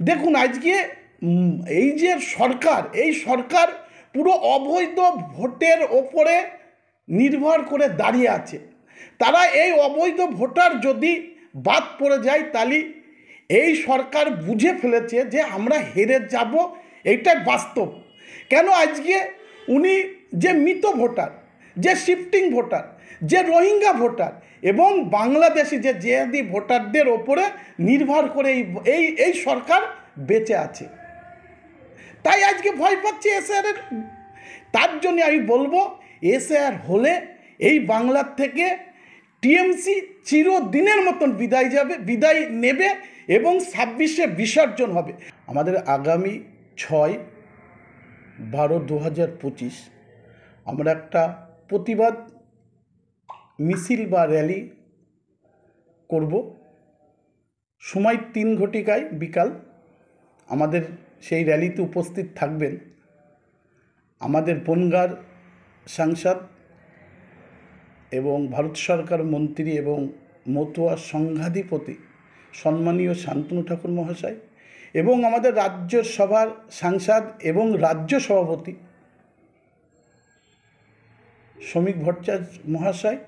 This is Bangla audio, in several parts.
দেখুন আজকে এই যে সরকার, এই সরকার পুরো অবৈধ ভোটের ওপরে নির্ভর করে দাঁড়িয়ে আছে। তারা এই অবৈধ ভোটার যদি বাদ পড়ে যায় তাহলে এই সরকার বুঝে ফেলেছে যে আমরা হেরে যাব, এইটাই বাস্তব। কেন আজকে উনি যে মৃত ভোটার, যে শিফটিং ভোটার, যে রোহিঙ্গা ভোটার এবং বাংলাদেশি যে জেহাদি ভোটারদের ওপরে নির্ভর করে এই সরকার বেঁচে আছে, তাই আজকে ভয় পাচ্ছে এসআইআর। তার জন্য আমি বলবো এসআইআর হলে এই বাংলার থেকে টিএমসি চিরদিনের মতন বিদায় নেবে এবং 26-এ বিসর্জন হবে। আমাদের আগামী 6/12/2025 আমরা একটা প্রতিবাদ মিছিল বা র্যালি করব। সময় 3 ঘটিকায় বিকাল। আমাদের সেই র্যালিতে উপস্থিত থাকবেন আমাদের বনগাঁর সাংসদ এবং ভারত সরকার মন্ত্রী এবং মতুয়া সংঘাধিপতি সম্মানীয় শান্তনু ঠাকুর মহাশয় এবং আমাদের রাজ্যসভার সাংসদ এবং রাজ্য সভাপতি শ্রমিক ভট্টাচার্য মহাশয়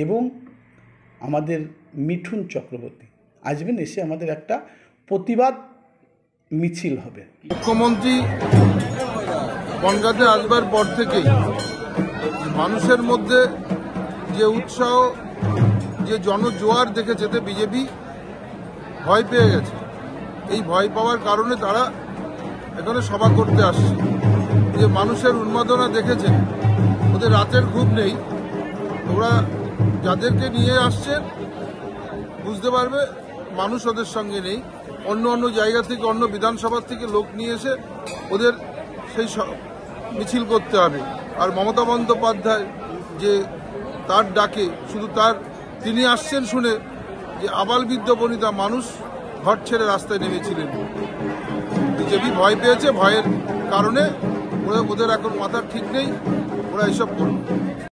এবং আমাদের মিঠুন চক্রবর্তী আসবেন। এসে আমাদের একটা প্রতিবাদ মিছিল হবে। মুখ্যমন্ত্রী বনগাঁতে আসবার পর থেকেই মানুষের মধ্যে যে উৎসাহ, যে জনজোয়ার দেখেছে, বিজেপি ভয় পেয়ে গেছে। এই ভয় পাওয়ার কারণে তারা এখানে সভা করতে আসছে। যে মানুষের উন্মাদনা দেখেছে, ওদের রাতের ঘুম নেই। ওরা যাদেরকে নিয়ে আসছেন বুঝতে পারবে মানুষ ওদের সঙ্গে নেই। অন্য অন্য জায়গা থেকে, অন্য বিধানসভা থেকে লোক নিয়ে এসে ওদের সেই মিছিল করতে হবে। আর মমতা বন্দ্যোপাধ্যায় যে তার ডাকে শুধু তিনি আসছেন শুনে যে আবাল বৃদ্ধ বনিতা মানুষ ঘর ছেড়ে রাস্তায় নেমেছিলেন। বিজেপি ভয় পেয়েছে, ভয়ের কারণে ওদের এখন মাথার ঠিক নেই, ওরা এসব করবে।